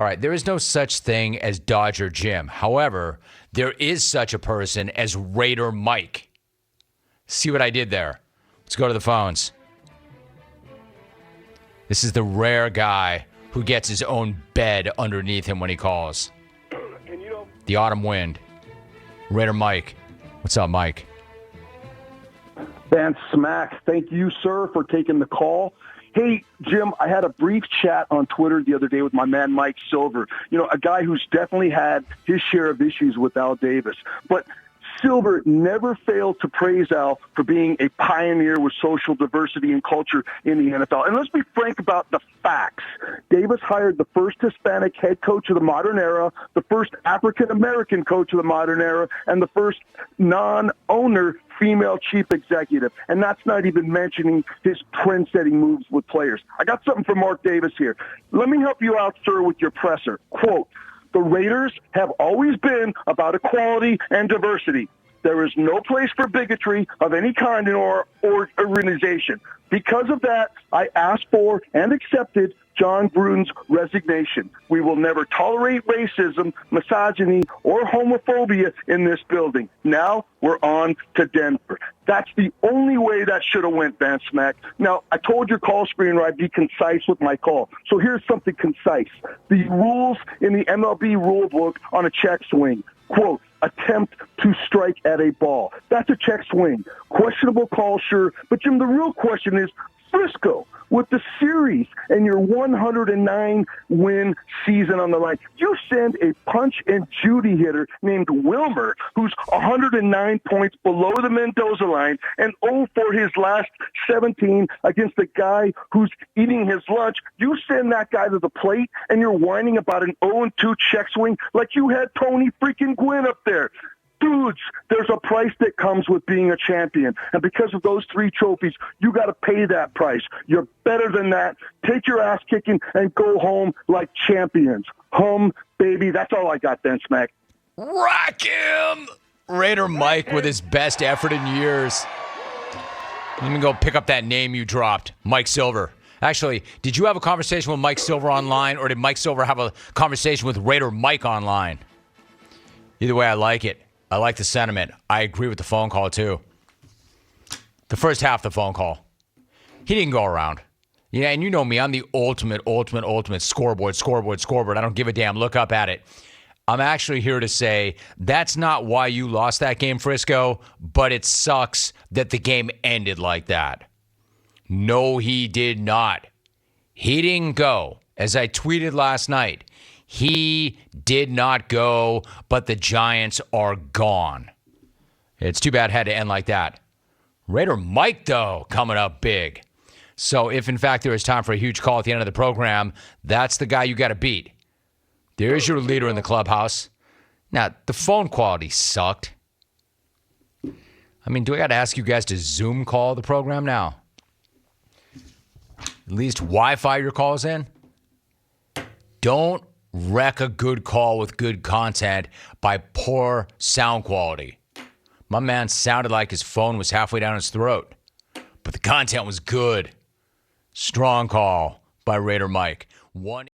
All right, there is no such thing as Dodger Jim. However, there is such a person as Raider Mike. See what I did there? Let's go to the phones. This is the rare guy who gets his own bed underneath him when he calls. The autumn wind. Raider Mike. What's up, Mike? Van Smack, thank you, sir, for taking the call. Hey, Jim, I had a brief chat on Twitter the other day with my man Mike Silver, a guy who's definitely had his share of issues with Al Davis. But Silver never failed to praise Al for being a pioneer with social diversity and culture in the NFL. And let's be frank about the facts. Davis hired the first Hispanic head coach of the modern era, the first African-American coach of the modern era, and the first non-owner female chief executive. And that's not even mentioning his trend-setting moves with players. I got something for Mark Davis here. Let me help you out, sir, with your presser. Quote, "The Raiders have always been about equality and diversity. There is no place for bigotry of any kind in our organization. Because of that, I asked for and accepted John Gruden's resignation. We will never tolerate racism, misogyny, or homophobia in this building. Now we're on to Denver." That's the only way that should have went, Van Smack. Now, I told your call screener I'd be concise with my call. So here's something concise. The rules in the MLB rule book on a check swing. Quote, "Attempt to strike at a ball." That's a check swing. Questionable call, sure. But, Jim, the real question is, Frisco, with the series and your 109-win season on the line, you send a punch and Judy hitter named Wilmer, who's 109 points below the Mendoza line and 0 for his last 17 against a guy who's eating his lunch. You send that guy to the plate, and you're whining about an 0-2 check swing like you had Tony freaking Gwynn up there. Dudes, there's a price that comes with being a champion. And because of those 3 trophies, you got to pay that price. You're better than that. Take your ass kicking and go home like champions. Hum, baby. That's all I got, Ben Smack. Rock him! Raider Mike with his best effort in years. Let me go pick up that name you dropped, Mike Silver. Actually, did you have a conversation with Mike Silver online, or did Mike Silver have a conversation with Raider Mike online? Either way, I like it. I like the sentiment. I agree with the phone call, too. The first half of the phone call. He didn't go around. Yeah, and you know me. I'm the ultimate scoreboard. I don't give a damn. Look up at it. I'm actually here to say that's not why you lost that game, Frisco, but it sucks that the game ended like that. No, he did not. He didn't go. As I tweeted last night, he did not go, but the Giants are gone. It's too bad it had to end like that. Raider Mike, though, coming up big. So if, in fact, there is time for a huge call at the end of the program, that's the guy you got to beat. There's your leader in the clubhouse. Now, the phone quality sucked. I mean, do I got to ask you guys to Zoom call the program now? At least Wi-Fi your calls in? Don't wreck a good call with good content by poor sound quality. My man sounded like his phone was halfway down his throat, but the content was good. Strong call by Raider Mike.